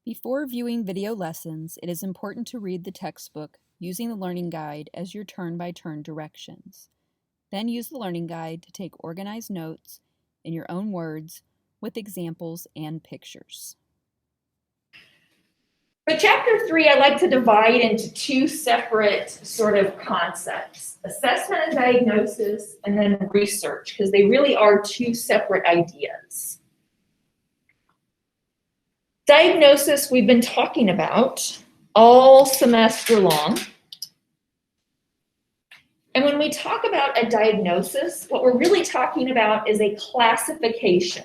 Before viewing video lessons, it is important to read the textbook using the learning guide as your turn-by-turn directions. Then use the learning guide to take organized notes in your own words with examples and pictures. For chapter 3, I like to divide into two separate sort of concepts: assessment and diagnosis, and then research, because they really are two separate ideas. Diagnosis we've been talking about all semester long. And when we talk about a diagnosis, what we're really talking about is a classification.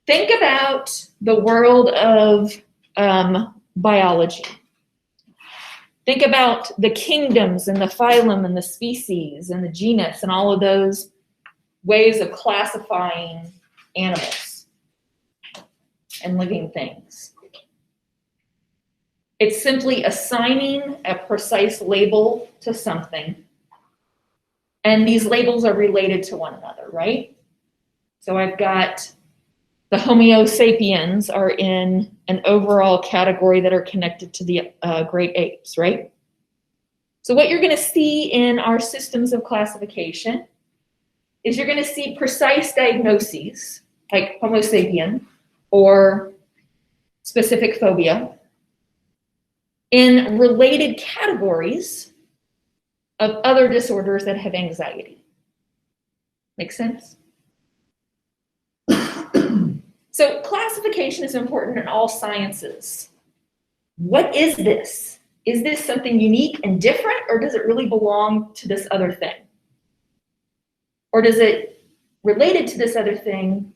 Think about the world of biology. Think about the kingdoms and the phylum and the species and the genus and all of those ways of classifying animals and living things. It's simply assigning a precise label to something, and these labels are related to one another, right? So I've got the Homo sapiens are in an overall category that are connected to the great apes, right? So what you're going to see in our systems of classification is you're going to see precise diagnoses, like Homo sapien or specific phobia, in related categories of other disorders that have anxiety. Make sense? So classification is important in all sciences. What is this? Is this something unique and different, or does it really belong to this other thing? Or does it related to this other thing,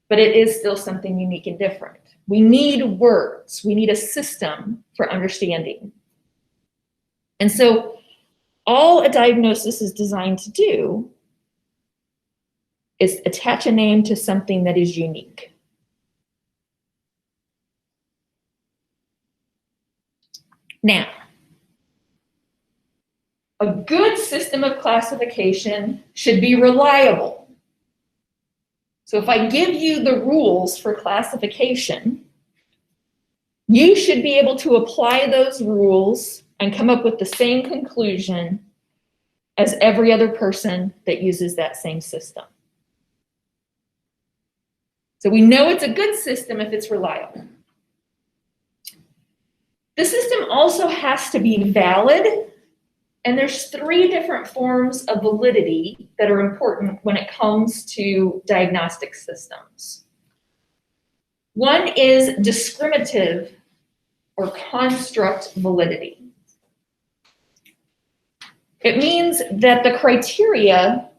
but it is still something unique and different? We need words. We need a system for understanding. And so all a diagnosis is designed to do is attach a name to something that is unique. Now, a good system of classification should be reliable. So if I give you the rules for classification, you should be able to apply those rules and come up with the same conclusion as every other person that uses that same system. So we know it's a good system if it's reliable. The system also has to be valid, and there's 3 different forms of validity that are important when it comes to diagnostic systems. One is discriminative or construct validity. It means that the criteria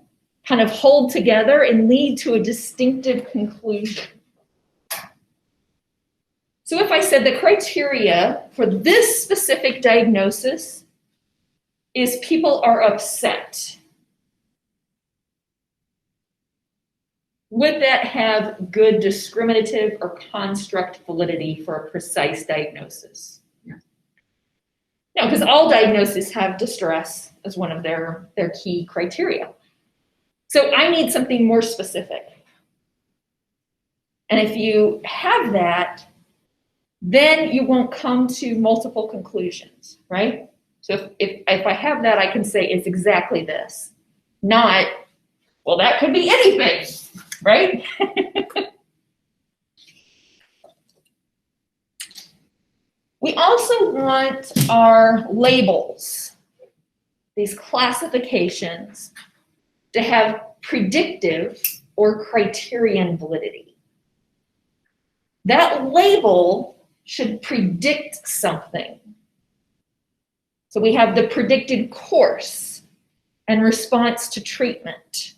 kind of hold together and lead to a distinctive conclusion. So if I said the criteria for this specific diagnosis is people are upset, would that have good discriminative or construct validity for a precise diagnosis? No, because all diagnoses have distress as one of their key criteria. So I need something more specific. And if you have that, then you won't come to multiple conclusions, right? So if I have that, I can say it's exactly this. Not, well, that could be anything, right? We also want our labels, these classifications, to have predictive or criterion validity. That label should predict something. So we have the predicted course and response to treatment.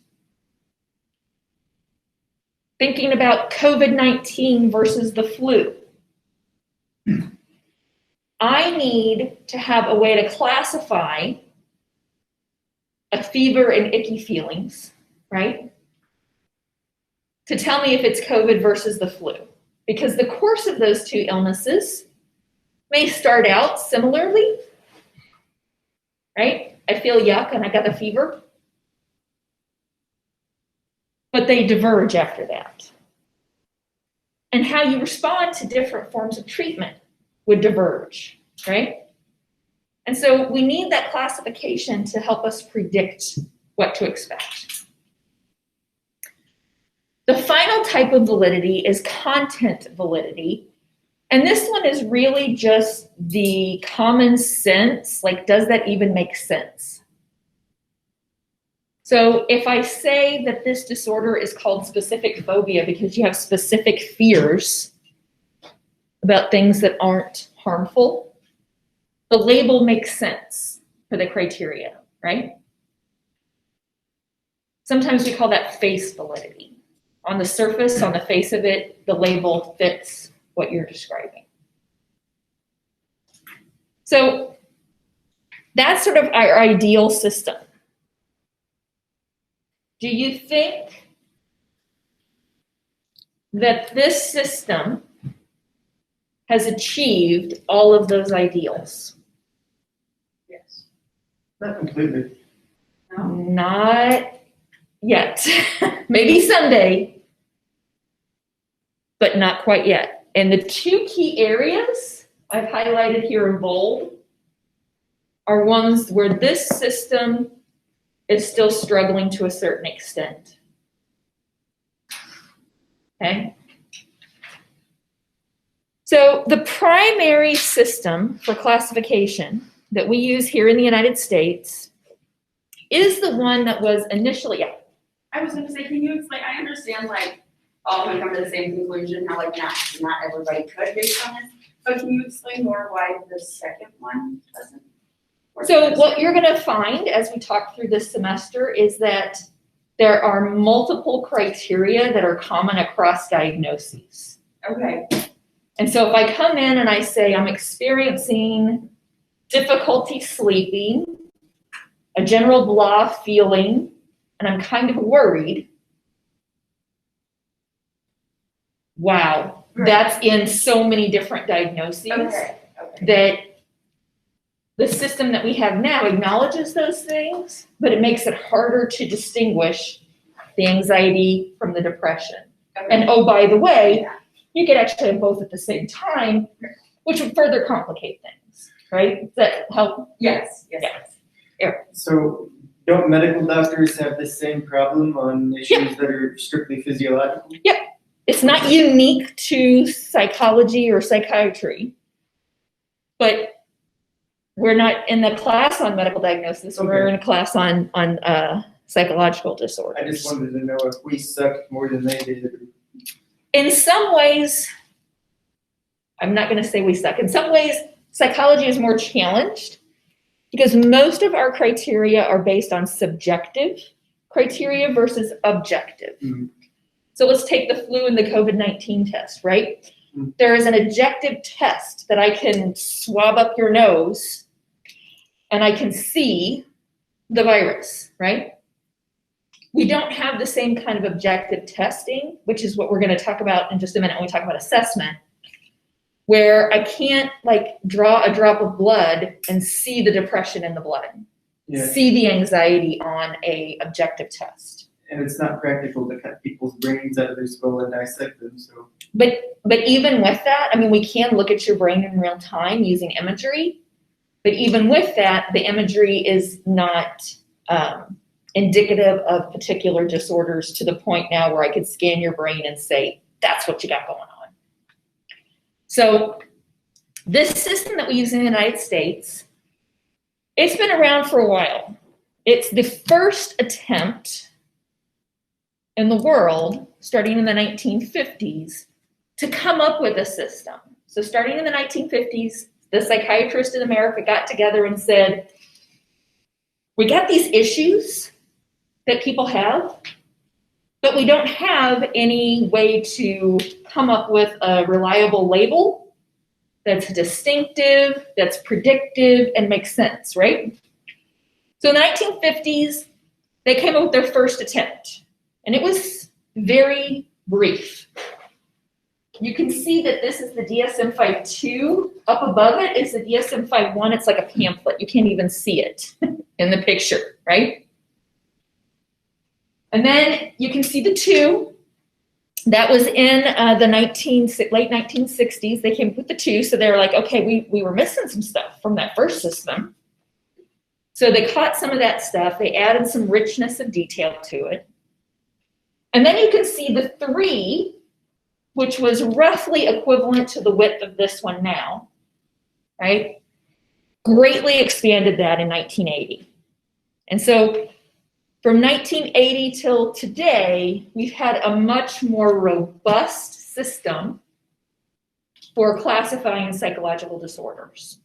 Thinking about COVID-19 versus the flu. I need to have a way to classify a fever and icky feelings, right? To tell me if it's COVID versus the flu. Because the course of those 2 illnesses may start out similarly, right? I feel yuck and I got the fever. But they diverge after that. and how you respond to different forms of treatment would diverge, right? And so we need that classification to help us predict what to expect. The final type of validity is content validity. And this one is really just the common sense, like, does that even make sense? So if I say that this disorder is called specific phobia because you have specific fears about things that aren't harmful, the label makes sense for the criteria, right? Sometimes we call that face validity. On the surface, on the face of it, the label fits what you're describing. So that's sort of our ideal system. Do you think that this system has achieved all of those ideals? Yes. Not completely. No. Not yet. Maybe someday, but not quite yet. And the two key areas I've highlighted here in bold are ones where this system is still struggling to a certain extent. Okay? So the primary system for classification that we use here in the United States is the one that was initially, yeah. I was going to say, can you explain? I understand, like, all can come to the same conclusion, how, like, not everybody could based on this. But can you explain more why the second one doesn't? So what you're going to find as we talk through this semester is that there are multiple criteria that are common across diagnoses. Okay. And so if I come in and I say I'm experiencing difficulty sleeping, a general blah feeling, and I'm kind of worried, wow, Right. That's in so many different diagnoses that the system that we have now acknowledges those things, but it makes it harder to distinguish the anxiety from the depression. Okay. And oh, by the way, you could actually have both at the same time, which would further complicate things, right? Does that help? Yes. Yeah. So don't medical doctors have the same problem on issues that are strictly physiological? Yep. It's not unique to psychology or psychiatry, but we're not in the class on medical diagnosis. Okay. We're in a class on psychological disorders. I just wanted to know if we sucked more than they did. In some ways, I'm not going to say we suck. In some ways, psychology is more challenged because most of our criteria are based on subjective criteria versus objective. Mm-hmm. So let's take the flu and the COVID-19 test, right? Mm-hmm. There is an objective test that I can swab up your nose and I can see the virus, right? We don't have the same kind of objective testing, which is what we're going to talk about in just a minute when we talk about assessment, where I can't like draw a drop of blood and see the depression in the blood, see the anxiety on a objective test. And it's not practical to cut people's brains out of their skull and dissect them. So, but even with that, I mean, we can look at your brain in real time using imagery. But even with that, the imagery is not indicative of particular disorders to the point now where I could scan your brain and say, that's what you got going on. So this system that we use in the United States, it's been around for a while. It's the first attempt in the world, starting in the 1950s, to come up with a system. So starting in the 1950s, the psychiatrists in America got together and said, we got these issues that people have, but we don't have any way to come up with a reliable label that's distinctive, that's predictive, and makes sense, right? So in the 1950s, they came up with their first attempt, and it was very brief. You can see that this is the DSM-5-2. Up above it is the DSM-5-1. It's like a pamphlet. You can't even see it in the picture, right? And then you can see the 2. That was in the late 1960s. They came up with the two, so they were like, okay, we were missing some stuff from that first system. So they caught some of that stuff. They added some richness of detail to it. And then you can see the 3, which was roughly equivalent to the width of this one now, right? Greatly expanded that in 1980. And so from 1980 till today, we've had a much more robust system for classifying psychological disorders.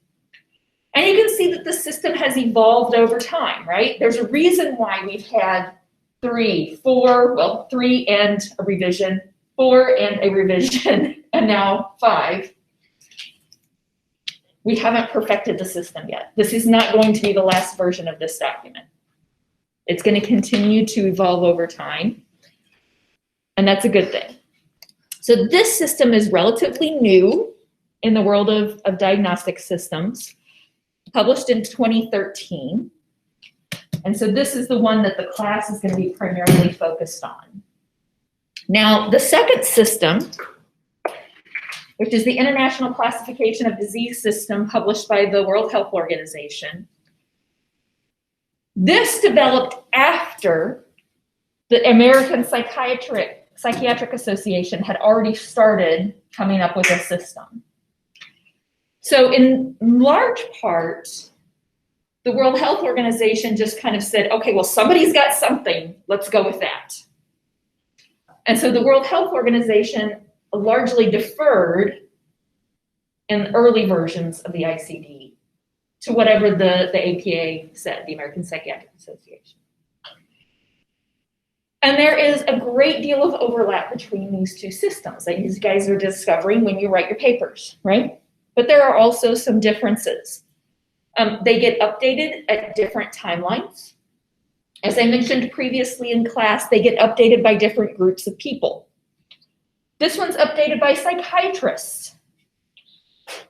And you can see that the system has evolved over time, right? There's a reason why we've had 3 and a revision, 4 and a revision, and now 5. We haven't perfected the system yet. This is not going to be the last version of this document. It's going to continue to evolve over time, and that's a good thing. So this system is relatively new in the world of diagnostic systems, published in 2013. And so this is the one that the class is going to be primarily focused on. Now, the second system, which is the International Classification of Disease System published by the World Health Organization, this developed after the American Psychiatric Association had already started coming up with a system. So in large part, the World Health Organization just kind of said, okay, well, somebody's got something, let's go with that. And so the World Health Organization largely deferred in early versions of the ICD to whatever the APA said, the American Psychiatric Association. And there is a great deal of overlap between these two systems that you guys are discovering when you write your papers, right? But there are also some differences. They get updated at different timelines. As I mentioned previously in class, they get updated by different groups of people. This one's updated by psychiatrists.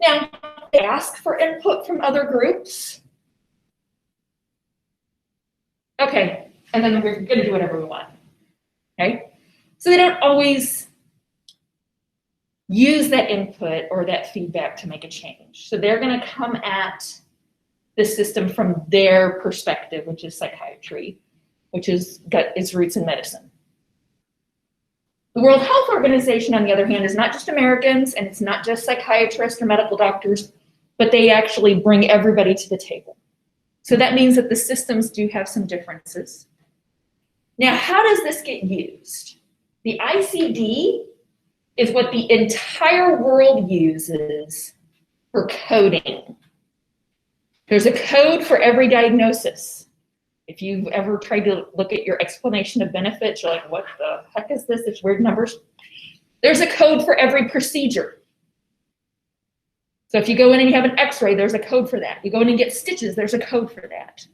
Now, they ask for input from other groups. Okay, and then we're going to do whatever we want. Okay? So they don't always use that input or that feedback to make a change. So they're going to come at the system from their perspective, which is psychiatry, which has got its roots in medicine. The World Health Organization, on the other hand, is not just Americans, and it's not just psychiatrists or medical doctors, but they actually bring everybody to the table. So that means that the systems do have some differences. Now, how does this get used? The ICD is what the entire world uses for coding. There's a code for every diagnosis. If you've ever tried to look at your explanation of benefits, you're like, what the heck is this? It's weird numbers. There's a code for every procedure. So if you go in and you have an x-ray, there's a code for that. You go in and get stitches, there's a code for that.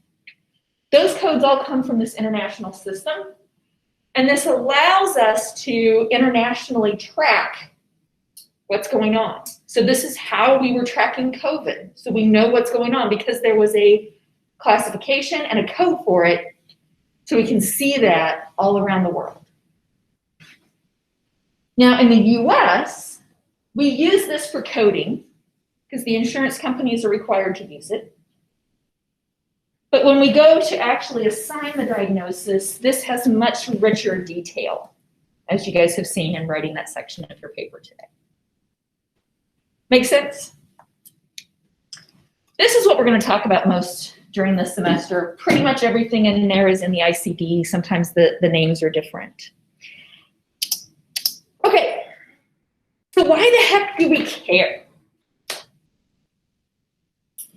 Those codes all come from this international system. And this allows us to internationally track what's going on. So this is how we were tracking COVID. So we know what's going on because there was a classification and a code for it. So we can see that all around the world. Now in the US, we use this for coding because the insurance companies are required to use it. But when we go to actually assign the diagnosis, this has much richer detail, as you guys have seen in writing that section of your paper today. Make sense? This is what we're going to talk about most during this semester. Pretty much everything in there is in the ICD. Sometimes the names are different. Okay, so why the heck do we care?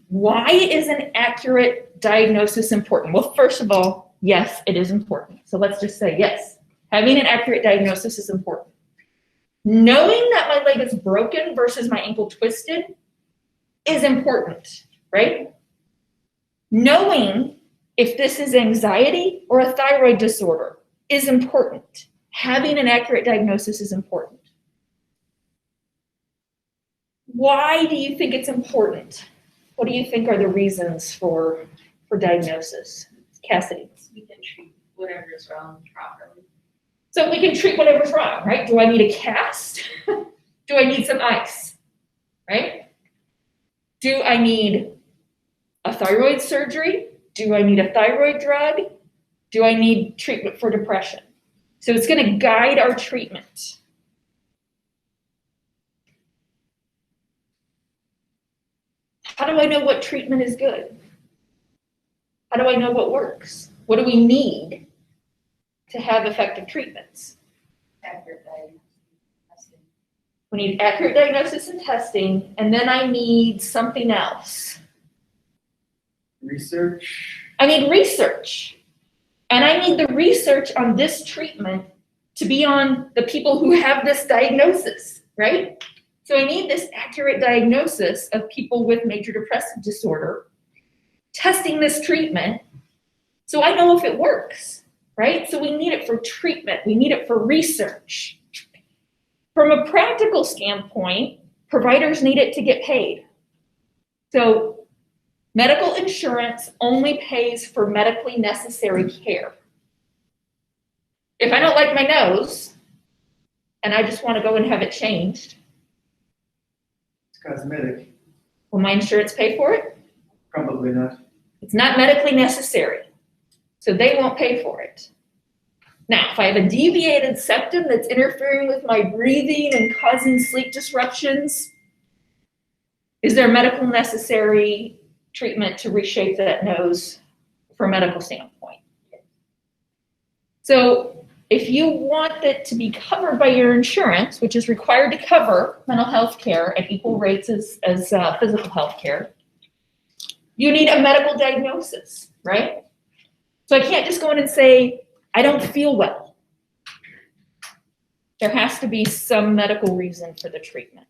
Why is an accurate diagnosis important? Well, first of all, yes, it is important. So let's just say yes, having an accurate diagnosis is important. Knowing that my leg is broken versus my ankle twisted is important, right? Knowing if this is anxiety or a thyroid disorder is important. Having an accurate diagnosis is important. Why do you think it's important? What do you think are the reasons for diagnosis? Cassidy? We can treat whatever is wrong properly. So we can treat whatever's wrong, right? Do I need a cast? Do I need some ice, right? Do I need a thyroid surgery? Do I need a thyroid drug? Do I need treatment for depression? So it's going to guide our treatment. How do I know what treatment is good? How do I know what works? What do we need to have effective treatments? Accurate diagnosis, testing. We need accurate diagnosis and testing, and then I need something else. Research. I need research. And I need the research on this treatment to be on the people who have this diagnosis, right? So I need this accurate diagnosis of people with major depressive disorder, testing this treatment, so I know if it works, right? So we need it for treatment. We need it for research. From a practical standpoint, providers need it to get paid. So medical insurance only pays for medically necessary care. If I don't like my nose and I just want to go and have it changed, It's cosmetic. will my insurance pay for it? Probably not. It's not medically necessary, so they won't pay for it. Now, if I have a deviated septum that's interfering with my breathing and causing sleep disruptions, is there medical necessary treatment to reshape that nose from a medical standpoint? So if you want it to be covered by your insurance, which is required to cover mental health care at equal rates as physical health care, you need a medical diagnosis, right? So I can't just go in and say, I don't feel well. There has to be some medical reason for the treatment.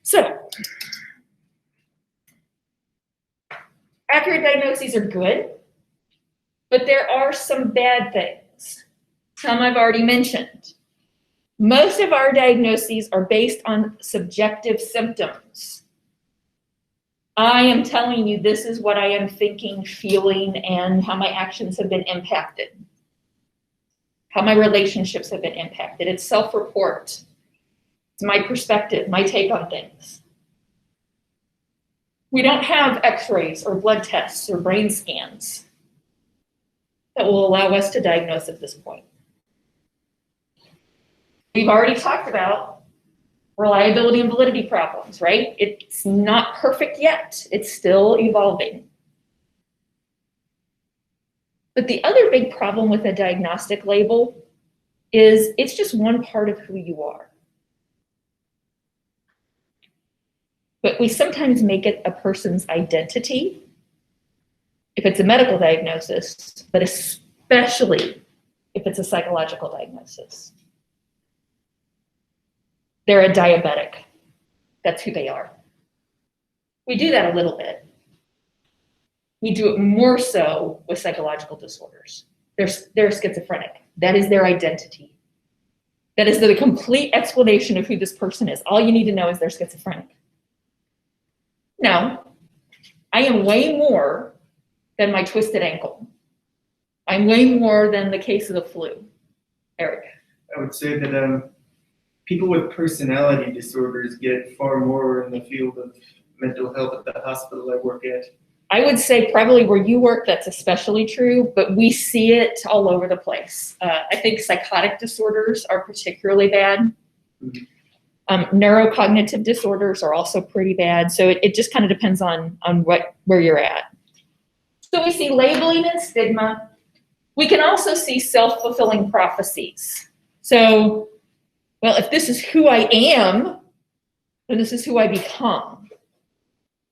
So, accurate diagnoses are good, but there are some bad things. Some I've already mentioned. Most of our diagnoses are based on subjective symptoms. I am telling you this is what I am thinking, feeling, and how my actions have been impacted. How my relationships have been impacted. It's self-report. It's my perspective, my take on things. We don't have x-rays or blood tests or brain scans that will allow us to diagnose at this point. We've already talked about reliability and validity problems, right? It's not perfect yet. It's still evolving. But the other big problem with a diagnostic label is it's just one part of who you are. But we sometimes make it a person's identity if it's a medical diagnosis, but especially if it's a psychological diagnosis. They're a diabetic. That's who they are. We do that a little bit. We do it more so with psychological disorders. They're schizophrenic. That is their identity. That is the complete explanation of who this person is. All you need to know is they're schizophrenic. No, I am way more than my twisted ankle. I'm way more than the case of the flu. Eric. I would say that people with personality disorders get far more in the field of mental health at the hospital I work at. I would say probably where you work, that's especially true, but we see it all over the place. I think psychotic disorders are particularly bad. Mm-hmm. Neurocognitive disorders are also pretty bad. So it just kind of depends on where you're at. So we see labeling and stigma. We can also see self-fulfilling prophecies. So, well, if this is who I am, then this is who I become.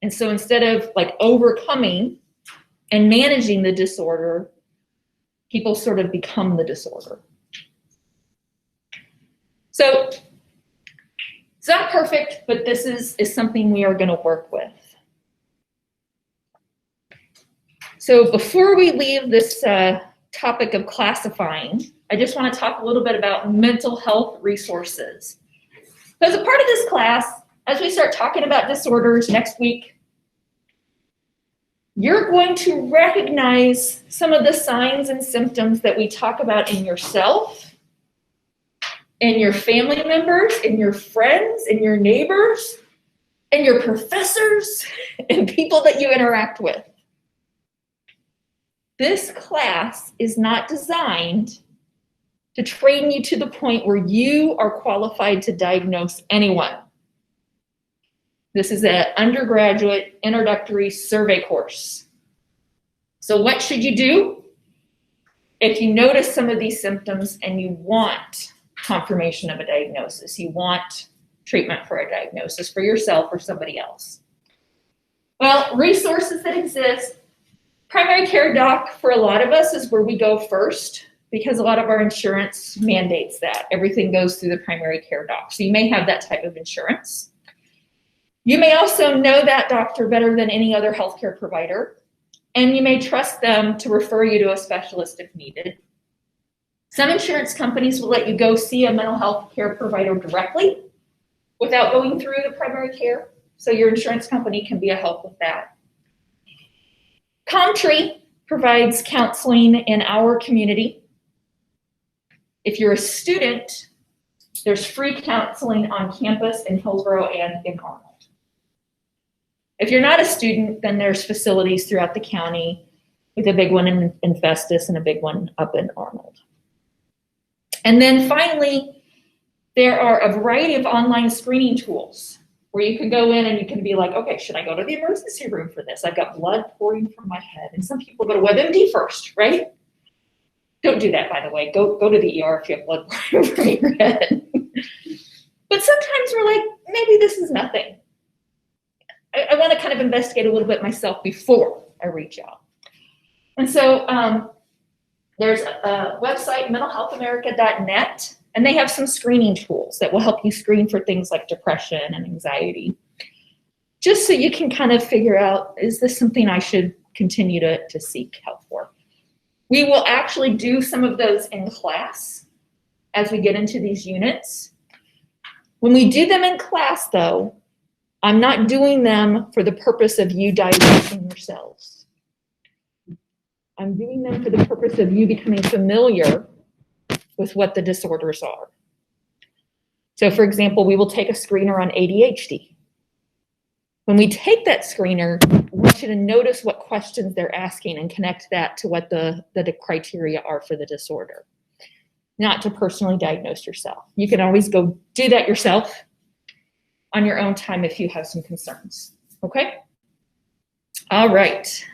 And so instead of like overcoming and managing the disorder, people sort of become the disorder. So it's not perfect, but this is something we are going to work with. So before we leave this topic of classifying, I just want to talk a little bit about mental health resources. So as a part of this class, as we start talking about disorders next week, you're going to recognize some of the signs and symptoms that we talk about in yourself, in your family members, in your friends, in your neighbors, and your professors, and people that you interact with. This class is not designed to train you to the point where you are qualified to diagnose anyone. This is an undergraduate introductory survey course. So what should you do? If you notice some of these symptoms and you want confirmation of a diagnosis, you want treatment for a diagnosis for yourself or somebody else. Well, resources that exist. Primary care doc for a lot of us is where we go first because a lot of our insurance mandates that. Everything goes through the primary care doc. So you may have that type of insurance. You may also know that doctor better than any other healthcare provider, and you may trust them to refer you to a specialist if needed. Some insurance companies will let you go see a mental health care provider directly without going through the primary care. So your insurance company can be a help with that. Comtree provides counseling in our community. If you're a student, there's free counseling on campus in Hillsborough and in Arnold. If you're not a student, then there's facilities throughout the county, with a big one in Festus and a big one up in Arnold. And then finally, there are a variety of online screening tools where you can go in and you can be like, okay, should I go to the emergency room for this? I've got blood pouring from my head. And some people go to WebMD first, right? Don't do that, by the way. Go to the ER if you have blood pouring from your head. But sometimes we're like, maybe this is nothing. I want to kind of investigate a little bit myself before I reach out. And so there's a website, mentalhealthamerica.net, and they have some screening tools that will help you screen for things like depression and anxiety, just so you can kind of figure out, is this something I should continue to seek help for? We will actually do some of those in class as we get into these units. When we do them in class, though, I'm not doing them for the purpose of you diagnosing yourselves. I'm doing them for the purpose of you becoming familiar with what the disorders are. So for example, we will take a screener on ADHD. When we take that screener, I want you to notice what questions they're asking and connect that to what the criteria are for the disorder, not to personally diagnose yourself. You can always go do that yourself on your own time if you have some concerns, okay? All right.